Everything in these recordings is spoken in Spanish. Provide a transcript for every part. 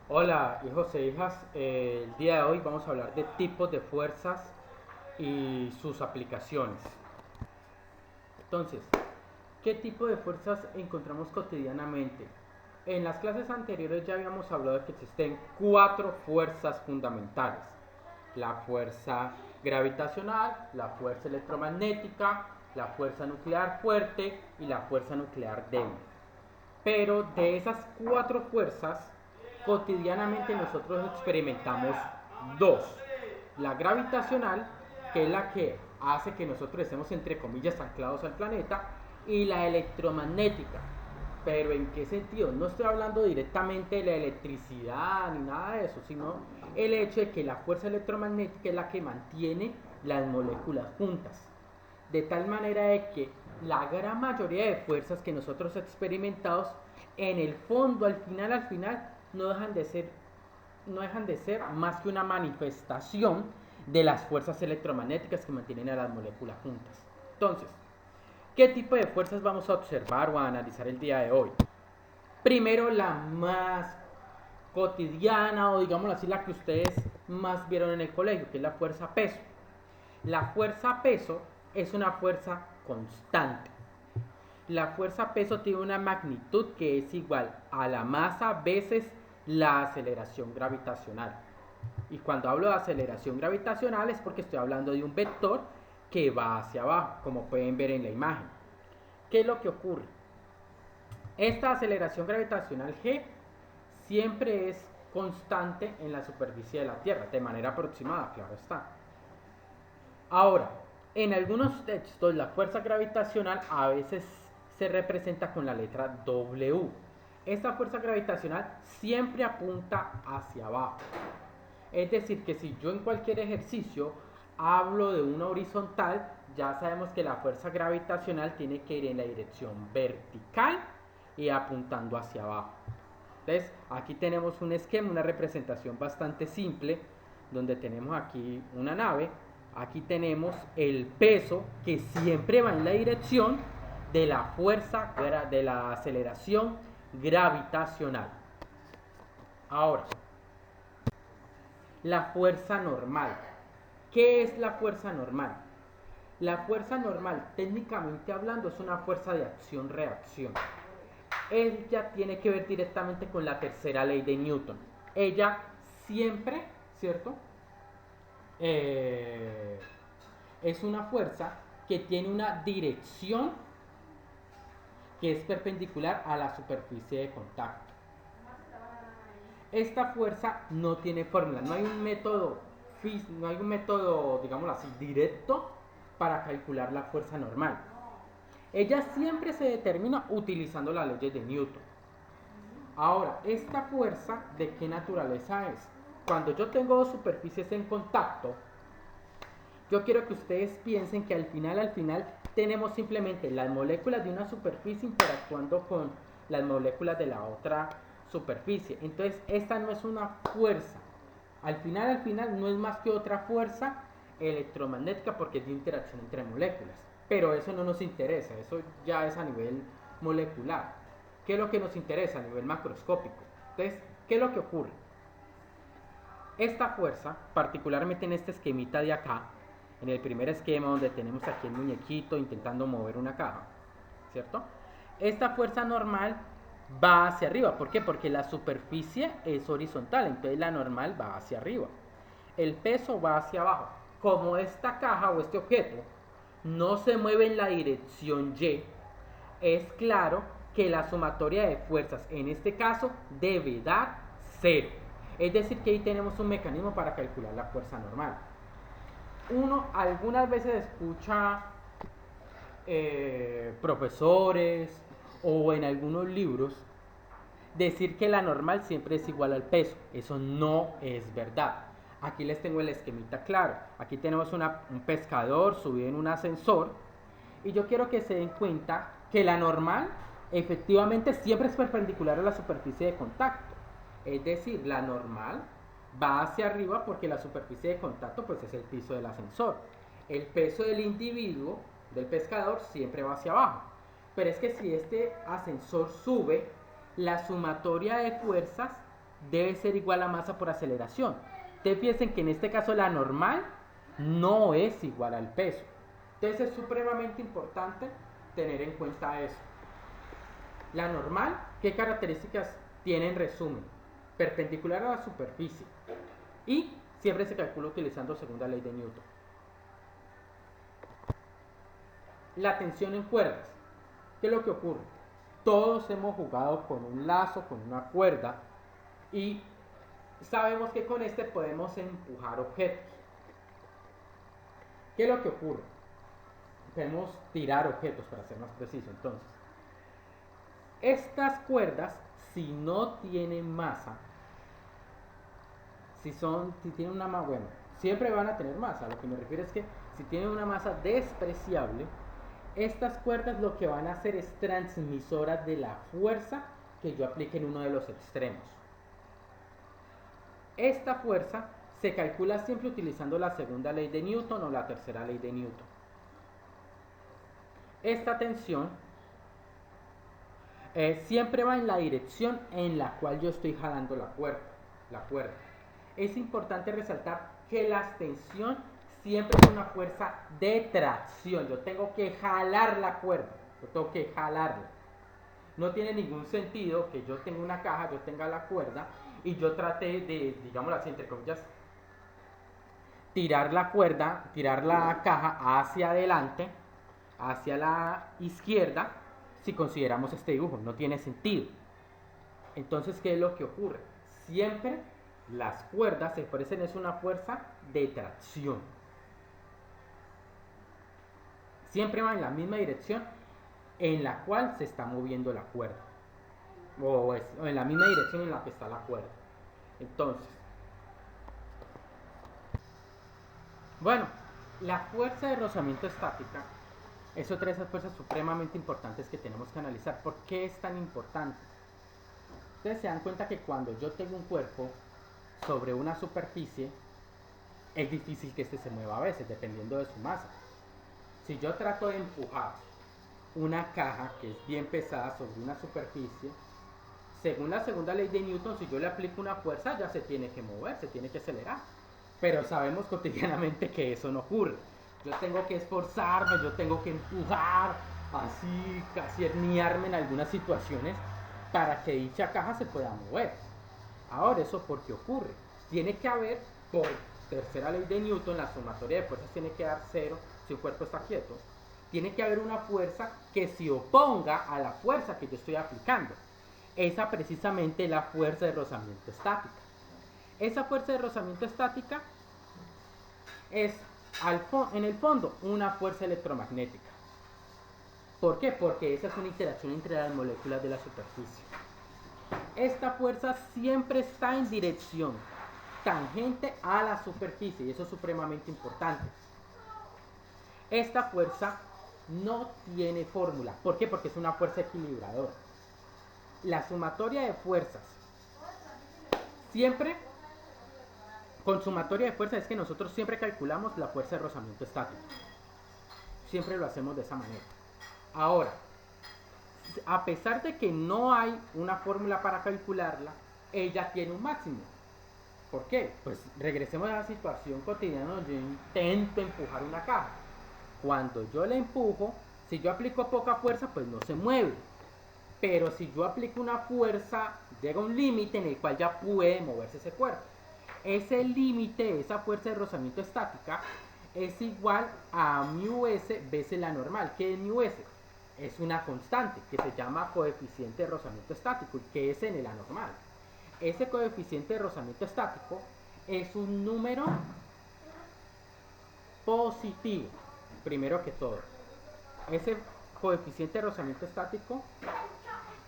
Hola hijos e hijas, el día de hoy vamos a hablar de tipos de fuerzas y sus aplicaciones. Entonces, ¿qué tipo de fuerzas encontramos cotidianamente? En las clases anteriores ya habíamos hablado de que existen cuatro fuerzas fundamentales. La fuerza gravitacional, la fuerza electromagnética, la fuerza nuclear fuerte y la fuerza nuclear débil. Pero de esas cuatro fuerzas, cotidianamente nosotros experimentamos dos. La gravitacional, que es la que hace que nosotros estemos entre comillas anclados al planeta, y la electromagnética. Pero ¿en qué sentido? No estoy hablando directamente de la electricidad ni nada de eso, sino el hecho de que la fuerza electromagnética es la que mantiene las moléculas juntas. De tal manera de que la gran mayoría de fuerzas que nosotros experimentamos, en el fondo, al final, no dejan de ser más que una manifestación de las fuerzas electromagnéticas que mantienen a las moléculas juntas. Entonces, ¿qué tipo de fuerzas vamos a observar o a analizar el día de hoy? Primero, la más cotidiana o digámoslo así, la que ustedes más vieron en el colegio, que es la fuerza peso. La fuerza peso es una fuerza constante. La fuerza peso tiene una magnitud que es igual a la masa veces la aceleración gravitacional. Y cuando hablo de aceleración gravitacional es porque estoy hablando de un vector que va hacia abajo, como pueden ver en la imagen. ¿Qué es lo que ocurre? Esta aceleración gravitacional G siempre es constante en la superficie de la Tierra, de manera aproximada, claro está. Ahora, en algunos textos la fuerza gravitacional a veces se representa con la letra W. Esta fuerza gravitacional siempre apunta hacia abajo. Es decir, que si yo en cualquier ejercicio hablo de una horizontal, ya sabemos que la fuerza gravitacional tiene que ir en la dirección vertical y apuntando hacia abajo. Entonces, aquí tenemos un esquema, una representación bastante simple, donde tenemos aquí una nave, aquí tenemos el peso que siempre va en la dirección de la fuerza, de la aceleración gravitacional. Ahora, la fuerza normal. ¿Qué es la fuerza normal? La fuerza normal, técnicamente hablando, es una fuerza de acción-reacción. Ella tiene que ver directamente con la tercera ley de Newton. Ella siempre, ¿cierto? Eh, es una fuerza que tiene una dirección que es perpendicular a la superficie de contacto. Esta fuerza no tiene fórmula, no hay un método, digámoslo así, directo para calcular la fuerza normal. Ella siempre se determina utilizando las leyes de Newton. Ahora, ¿esta fuerza de qué naturaleza es? Cuando yo tengo dos superficies en contacto, yo quiero que ustedes piensen que al final, tenemos simplemente las moléculas de una superficie interactuando con las moléculas de la otra superficie. Entonces, esta no es una fuerza. Al final, no es más que otra fuerza electromagnética porque es de interacción entre moléculas. Pero eso no nos interesa, eso ya es a nivel molecular. ¿Qué es lo que nos interesa a nivel macroscópico? Entonces, ¿qué es lo que ocurre? Esta fuerza, particularmente en este esquemita de acá, en el primer esquema donde tenemos aquí el muñequito intentando mover una caja, ¿cierto? Esta fuerza normal va hacia arriba. ¿Por qué? Porque la superficie es horizontal, entonces la normal va hacia arriba. El peso va hacia abajo. Como esta caja o este objeto no se mueve en la dirección Y, es claro que la sumatoria de fuerzas en este caso debe dar cero. Es decir, que ahí tenemos un mecanismo para calcular la fuerza normal. Uno algunas veces escucha profesores o en algunos libros decir que la normal siempre es igual al peso. Eso no es verdad. Aquí les tengo el esquemita claro. Aquí tenemos un pescador subido en un ascensor y yo quiero que se den cuenta que la normal efectivamente siempre es perpendicular a la superficie de contacto. Es decir, la normal va hacia arriba porque la superficie de contacto pues es el piso del ascensor. El peso del individuo, del pescador, siempre va hacia abajo. Pero es que si este ascensor sube, la sumatoria de fuerzas debe ser igual a masa por aceleración. Ustedes piensen que en este caso la normal no es igual al peso. Entonces es supremamente importante tener en cuenta eso. La normal, ¿qué características tiene en resumen? Perpendicular a la superficie y siempre se calcula utilizando segunda ley de Newton. La tensión en cuerdas. ¿Qué es lo que ocurre? Todos hemos jugado con un lazo, con una cuerda y sabemos que con este podemos empujar objetos. ¿Qué es lo que ocurre? Podemos tirar objetos, para ser más preciso. Entonces, estas cuerdas, si no tienen masa, si tienen una masa, bueno, siempre van a tener masa. A lo que me refiero es que si tienen una masa despreciable, estas cuerdas lo que van a hacer es transmisoras de la fuerza que yo aplique en uno de los extremos. Esta fuerza se calcula siempre utilizando la segunda ley de Newton o la tercera ley de Newton. Esta tensión siempre va en la dirección en la cual yo estoy jalando la cuerda. Es importante resaltar que la tensión siempre es una fuerza de tracción. Yo tengo que jalar la cuerda. Yo tengo que jalarla. No tiene ningún sentido que yo tenga una caja, yo tenga la cuerda y yo trate de, digámoslo así, entre comillas, tirar la cuerda, tirar la caja hacia adelante, hacia la izquierda, si consideramos este dibujo. No tiene sentido. Entonces, ¿qué es lo que ocurre? Siempre las cuerdas se parecen, es una fuerza de tracción. Siempre va en la misma dirección en la cual se está moviendo la cuerda. O en la misma dirección en la que está la cuerda. Entonces, bueno, la fuerza de rozamiento estática es otra de esas fuerzas supremamente importantes que tenemos que analizar. ¿Por qué es tan importante? Ustedes se dan cuenta que cuando yo tengo un cuerpo sobre una superficie, es difícil que este se mueva a veces, dependiendo de su masa. Si yo trato de empujar una caja que es bien pesada sobre una superficie, según la segunda ley de Newton, si yo le aplico una fuerza, ya se tiene que mover, se tiene que acelerar. Pero sabemos cotidianamente que eso no ocurre. Yo tengo que esforzarme, yo tengo que empujar, así, casi herniarme en algunas situaciones para que dicha caja se pueda mover. Ahora, ¿eso por qué ocurre? Tiene que haber, por tercera ley de Newton, la sumatoria de fuerzas tiene que dar cero si un cuerpo está quieto. Tiene que haber una fuerza que se oponga a la fuerza que yo estoy aplicando. Esa precisamente es la fuerza de rozamiento estática. Esa fuerza de rozamiento estática es, en el fondo, una fuerza electromagnética. ¿Por qué? Porque esa es una interacción entre las moléculas de la superficie. Esta fuerza siempre está en dirección tangente a la superficie y eso es supremamente importante. Esta fuerza no tiene fórmula. ¿Por qué? Porque es una fuerza equilibradora. La sumatoria de fuerzas siempre, con sumatoria de fuerzas es que nosotros siempre calculamos la fuerza de rozamiento estático. Siempre lo hacemos de esa manera. Ahora, a pesar de que no hay una fórmula para calcularla, ella tiene un máximo. ¿Por qué? Pues regresemos a la situación cotidiana donde yo intento empujar una caja. Cuando yo la empujo, si yo aplico poca fuerza, pues no se mueve. Pero si yo aplico una fuerza, llega un límite en el cual ya puede moverse ese cuerpo. Ese límite, esa fuerza de rozamiento estática, es igual a μs veces la normal. ¿Qué es μs? Es una constante que se llama coeficiente de rozamiento estático y que es en la normal. Ese coeficiente de rozamiento estático es un número positivo, primero que todo. Ese coeficiente de rozamiento estático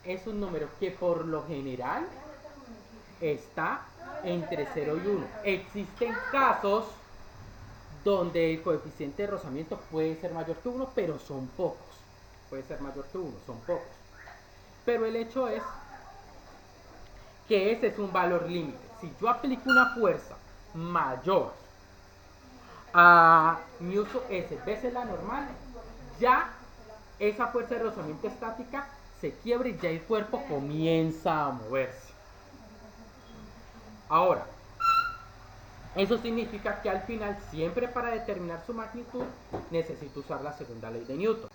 es un número que por lo general está entre 0 y 1. Existen casos donde el coeficiente de rozamiento puede ser mayor que 1, pero son pocos. Puede ser mayor que 1, son pocos. Pero el hecho es que ese es un valor límite. Si yo aplico una fuerza mayor a μs veces la normal, ya esa fuerza de rozamiento estática se quiebra y ya el cuerpo comienza a moverse. Ahora, eso significa que al final, siempre para determinar su magnitud, necesito usar la segunda ley de Newton.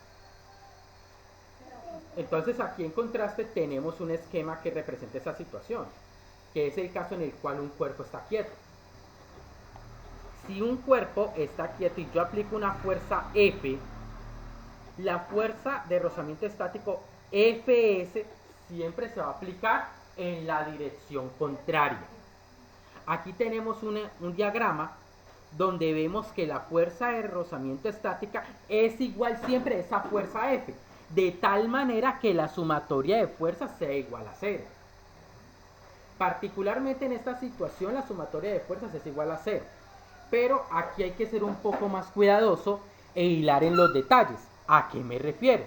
Entonces aquí en contraste tenemos un esquema que representa esa situación, que es el caso en el cual un cuerpo está quieto. Si un cuerpo está quieto y yo aplico una fuerza F, la fuerza de rozamiento estático Fs siempre se va a aplicar en la dirección contraria. Aquí tenemos un diagrama donde vemos que la fuerza de rozamiento estática es igual siempre a esa fuerza F, de tal manera que la sumatoria de fuerzas sea igual a 0. Particularmente en esta situación la sumatoria de fuerzas es igual a 0, pero aquí hay que ser un poco más cuidadoso e hilar en los detalles. ¿A qué me refiero?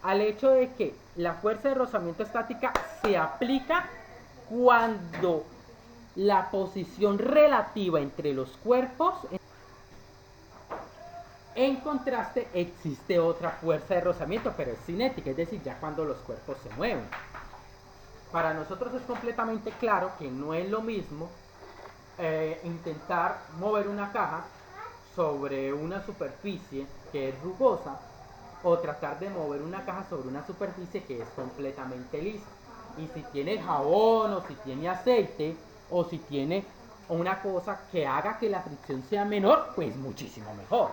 Al hecho de que la fuerza de rozamiento estática se aplica cuando la posición relativa entre los cuerpos. En contraste, existe otra fuerza de rozamiento, pero es cinética, es decir, ya cuando los cuerpos se mueven. Para nosotros es completamente claro que no es lo mismo intentar mover una caja sobre una superficie que es rugosa o tratar de mover una caja sobre una superficie que es completamente lisa. Y si tiene jabón o si tiene aceite o si tiene una cosa que haga que la fricción sea menor, pues muchísimo mejor.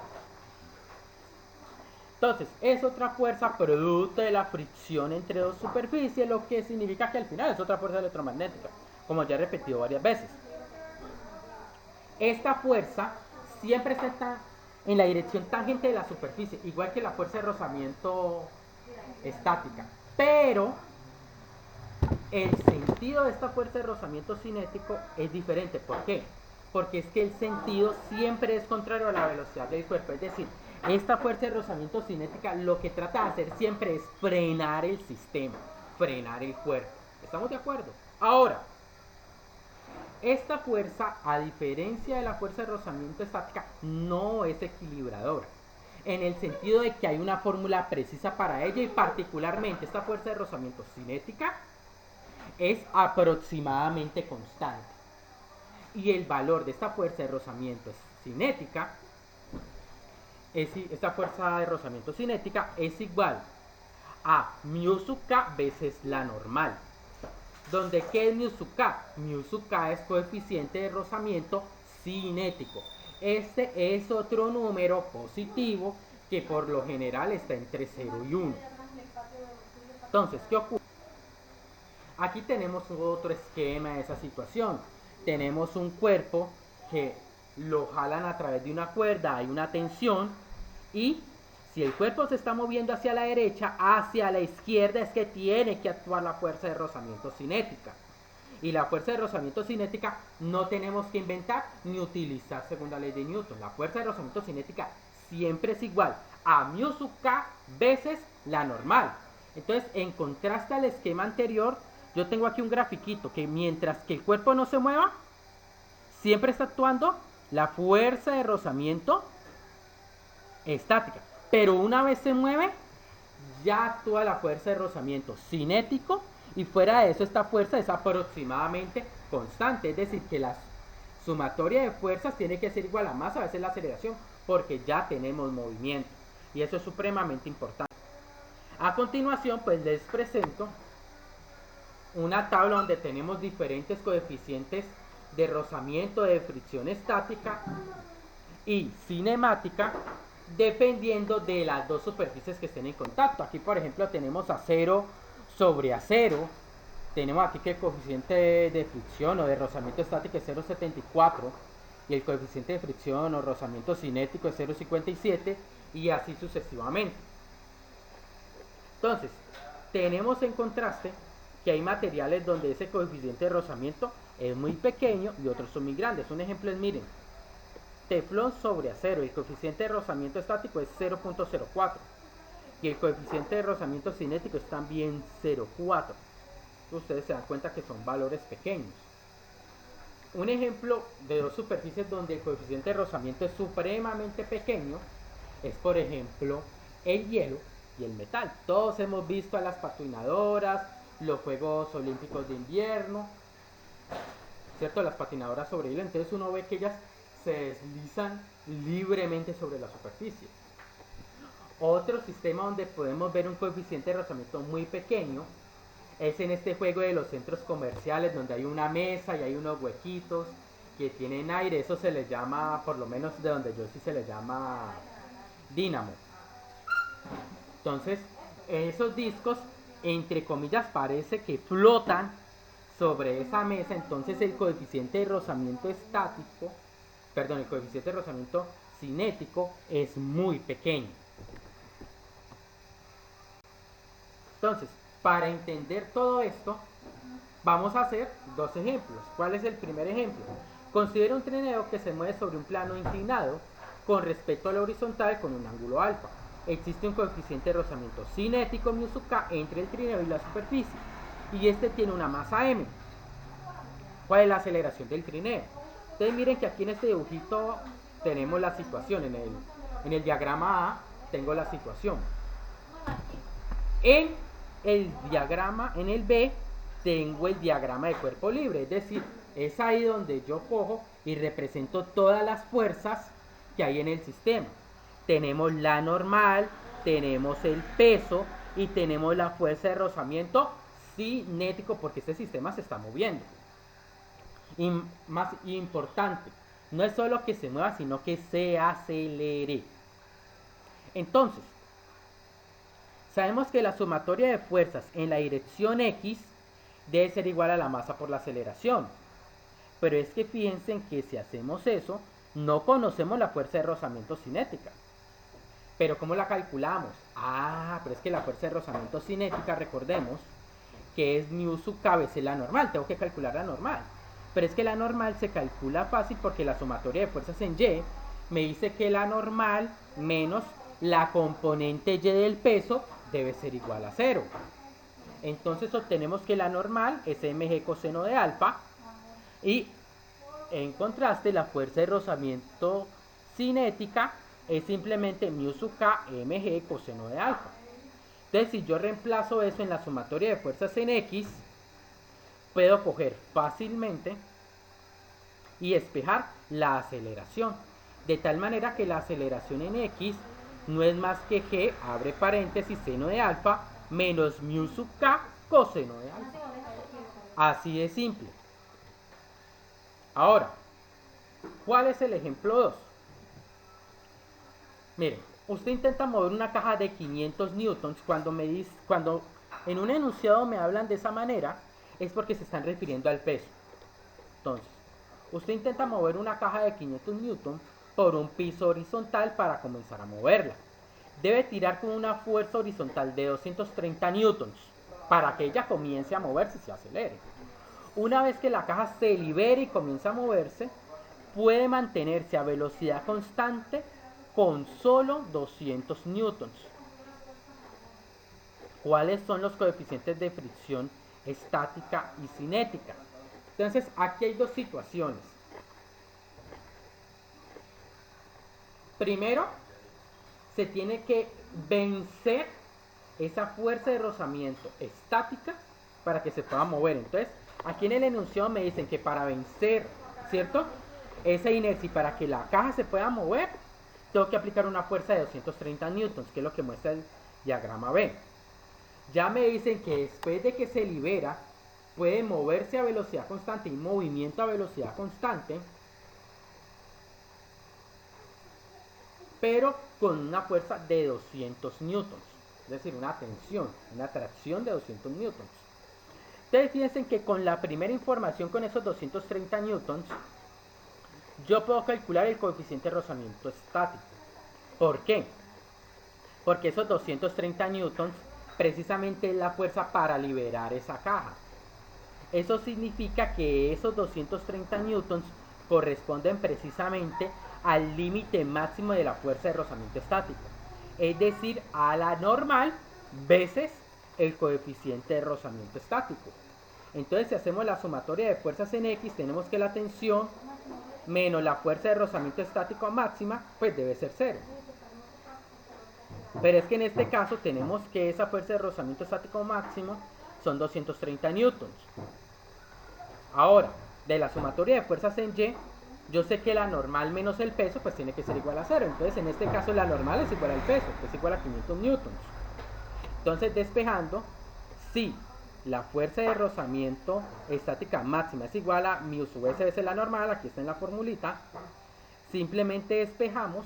Entonces, es otra fuerza producto de la fricción entre dos superficies, lo que significa que al final es otra fuerza electromagnética, como ya he repetido varias veces. Esta fuerza siempre está en la dirección tangente de la superficie, igual que la fuerza de rozamiento estática. Pero el sentido de esta fuerza de rozamiento cinético es diferente. ¿Por qué? Porque es que el sentido siempre es contrario a la velocidad del cuerpo. Es decir, esta fuerza de rozamiento cinética lo que trata de hacer siempre es frenar el sistema, frenar el cuerpo. ¿Estamos de acuerdo? Ahora, esta fuerza, a diferencia de la fuerza de rozamiento estática, no es equilibradora, en el sentido de que hay una fórmula precisa para ella, y particularmente esta fuerza de rozamiento cinética es aproximadamente constante. Y el valor de esta fuerza de rozamiento cinética, esta fuerza de rozamiento cinética es igual a mu sub k veces la normal. Donde ¿qué es mu sub k? Mu sub k es coeficiente de rozamiento cinético. Este es otro número positivo que por lo general está entre 0 y 1. Entonces, ¿qué ocurre? Aquí tenemos otro esquema de esa situación. Tenemos un cuerpo que lo jalan a través de una cuerda, hay una tensión, y si el cuerpo se está moviendo hacia la derecha, hacia la izquierda es que tiene que actuar la fuerza de rozamiento cinética. Y la fuerza de rozamiento cinética no tenemos que inventar ni utilizar segunda ley de Newton. La fuerza de rozamiento cinética siempre es igual a mu sub k veces la normal. Entonces, en contraste al esquema anterior, yo tengo aquí un grafiquito que mientras que el cuerpo no se mueva, siempre está actuando la fuerza de rozamiento estática. Pero una vez se mueve, ya actúa la fuerza de rozamiento cinético, y fuera de eso esta fuerza es aproximadamente constante. Es decir, que la sumatoria de fuerzas tiene que ser igual a masa veces la aceleración, porque ya tenemos movimiento. Y eso es supremamente importante. A continuación, pues les presento una tabla donde tenemos diferentes coeficientes de rozamiento, de fricción estática y cinemática, dependiendo de las dos superficies que estén en contacto. Aquí, por ejemplo, tenemos acero sobre acero. Tenemos aquí que el coeficiente de fricción o de rozamiento estático es 0,74 y el coeficiente de fricción o rozamiento cinético es 0,57, y así sucesivamente. Entonces, tenemos en contraste que hay materiales donde ese coeficiente de rozamiento es muy pequeño y otros son muy grandes. Un ejemplo es, miren, teflón sobre acero, el coeficiente de rozamiento estático es 0,04 y el coeficiente de rozamiento cinético es también 0,4. Ustedes se dan cuenta que son valores pequeños. Un ejemplo de dos superficies donde el coeficiente de rozamiento es supremamente pequeño es, por ejemplo, el hielo y el metal. Todos hemos visto a las patinadoras, los Juegos Olímpicos de Invierno. ¿cierto? Las patinadoras sobre hilo, entonces uno ve que ellas se deslizan libremente sobre la superficie. Otro sistema donde podemos ver un coeficiente de rozamiento muy pequeño es en este juego de los centros comerciales, donde hay una mesa y hay unos huequitos que tienen aire. Eso se les llama, por lo menos de donde yo sí, se les llama dínamo. Entonces, esos discos, entre comillas, parece que flotan sobre esa mesa. Entonces el coeficiente de rozamiento estático, perdón, el coeficiente de rozamiento cinético es muy pequeño. Entonces, para entender todo esto, vamos a hacer dos ejemplos. ¿Cuál es el primer ejemplo? Considera un trineo que se mueve sobre un plano inclinado con respecto a la horizontal con un ángulo alfa. Existe un coeficiente de rozamiento cinético μ sub k entre el trineo y la superficie, y este tiene una masa m. ¿Cuál es la aceleración del trineo? Entonces miren que aquí en este dibujito tenemos la situación. En el diagrama A tengo la situación. En el diagrama, en el B, tengo el diagrama de cuerpo libre, es decir, es ahí donde yo cojo y represento todas las fuerzas que hay en el sistema. Tenemos la normal, tenemos el peso y tenemos la fuerza de rozamiento cinético, porque este sistema se está moviendo. Y más importante, no es solo que se mueva, sino que se acelere. Entonces, sabemos que la sumatoria de fuerzas en la dirección X debe ser igual a la masa por la aceleración. Pero es que fíjense que si hacemos eso, no conocemos la fuerza de rozamiento cinética. Pero ¿cómo la calculamos? Pero es que la fuerza de rozamiento cinética, recordemos, que es μ sub k veces la normal. Tengo que calcular la normal. Pero es que la normal se calcula fácil porque la sumatoria de fuerzas en Y me dice que la normal menos la componente Y del peso debe ser igual a 0. Entonces obtenemos que la normal es mg coseno de alfa, y en contraste la fuerza de rozamiento cinética es simplemente μ sub k mg coseno de alfa. Entonces si yo reemplazo eso en la sumatoria de fuerzas en X, puedo coger fácilmente y despejar la aceleración, de tal manera que la aceleración en X no es más que g, abre paréntesis, seno de alfa, menos μ sub k coseno de alfa. Así de simple. Ahora, ¿cuál es el ejemplo 2? Miren, usted intenta mover una caja de 500 newtons. Cuando en un enunciado me hablan de esa manera, es porque se están refiriendo al peso. Entonces, usted intenta mover una caja de 500 newtons por un piso horizontal para comenzar a moverla. Debe tirar con una fuerza horizontal de 230 newtons para que ella comience a moverse y se acelere. Una vez que la caja se libere y comienza a moverse, puede mantenerse a velocidad constante con solo 200 newtons. ¿Cuáles son los coeficientes de fricción estática y cinética? Entonces, aquí hay dos situaciones. Primero, se tiene que vencer esa fuerza de rozamiento estática para que se pueda mover. Entonces, aquí en el enunciado me dicen que para vencer, ¿cierto?, esa inercia y para que la caja se pueda mover, tengo que aplicar una fuerza de 230 newtons, que es lo que muestra el diagrama B. Ya me dicen que después de que se libera, puede moverse a velocidad constante y movimiento a velocidad constante, pero con una fuerza de 200 newtons, es decir, una tensión, una tracción de 200 newtons. Entonces fíjense que con la primera información, con esos 230 newtons, yo puedo calcular el coeficiente de rozamiento estático. ¿Por qué? Porque esos 230 newtons precisamente es la fuerza para liberar esa caja. Eso significa que esos 230 newtons corresponden precisamente al límite máximo de la fuerza de rozamiento estático, es decir, a la normal veces el coeficiente de rozamiento estático. Entonces, si hacemos la sumatoria de fuerzas en X, tenemos que la tensión menos la fuerza de rozamiento estático máxima, pues debe ser 0. Pero es que en este caso tenemos que esa fuerza de rozamiento estático máximo son 230 newtons. Ahora, de la sumatoria de fuerzas en Y, yo sé que la normal menos el peso pues tiene que ser igual a 0. Entonces en este caso la normal es igual al peso, que es igual a 500 newtons. Entonces despejando, si la fuerza de rozamiento estática máxima es igual a mu sub s veces la normal, aquí está en la formulita, simplemente despejamos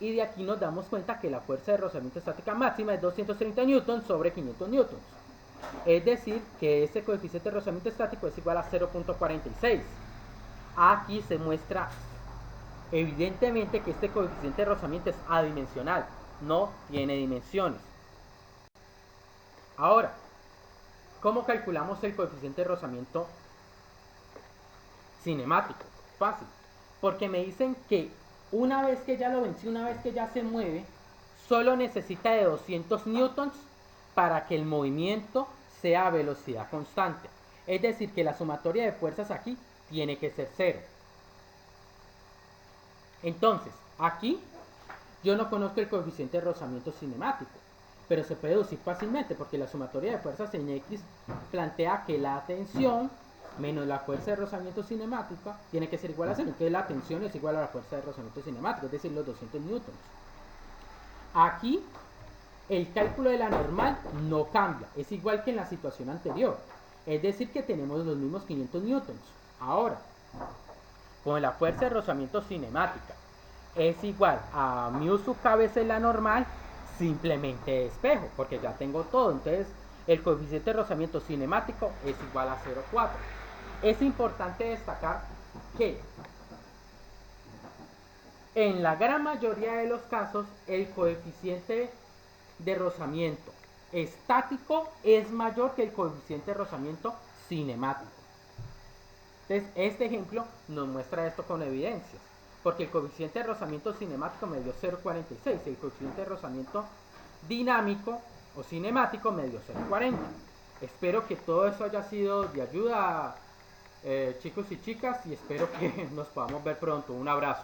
y de aquí nos damos cuenta que la fuerza de rozamiento estática máxima es 230 newtons sobre 500 newtons. Es decir, que este coeficiente de rozamiento estático es igual a 0.46. Aquí se muestra evidentemente que este coeficiente de rozamiento es adimensional, no tiene dimensiones. Ahora, ¿cómo calculamos el coeficiente de rozamiento cinemático? Fácil, porque me dicen que una vez que ya lo vencí, una vez que ya se mueve, solo necesita de 200 newtons para que el movimiento sea a velocidad constante. Es decir, que la sumatoria de fuerzas aquí tiene que ser 0. Entonces, aquí yo no conozco el coeficiente de rozamiento cinemático, pero se puede deducir fácilmente porque la sumatoria de fuerzas en X plantea que la tensión menos la fuerza de rozamiento cinemático tiene que ser igual a 0. Entonces la tensión es igual a la fuerza de rozamiento cinemático, es decir, los 200 newtons. Aquí el cálculo de la normal no cambia, es igual que en la situación anterior. Es decir, que tenemos los mismos 500 newtons. Ahora, con la fuerza de rozamiento cinemática es igual a mu sub k veces la normal, simplemente despejo, porque ya tengo todo. Entonces, el coeficiente de rozamiento cinemático es igual a 0,4. Es importante destacar que en la gran mayoría de los casos, el coeficiente de rozamiento estático es mayor que el coeficiente de rozamiento cinemático. Entonces, este ejemplo nos muestra esto con evidencias, porque el coeficiente de rozamiento cinemático me dio 0,46, el coeficiente de rozamiento dinámico o cinemático me dio 0,40. Espero que todo eso haya sido de ayuda, chicos y chicas, y espero que nos podamos ver pronto. Un abrazo.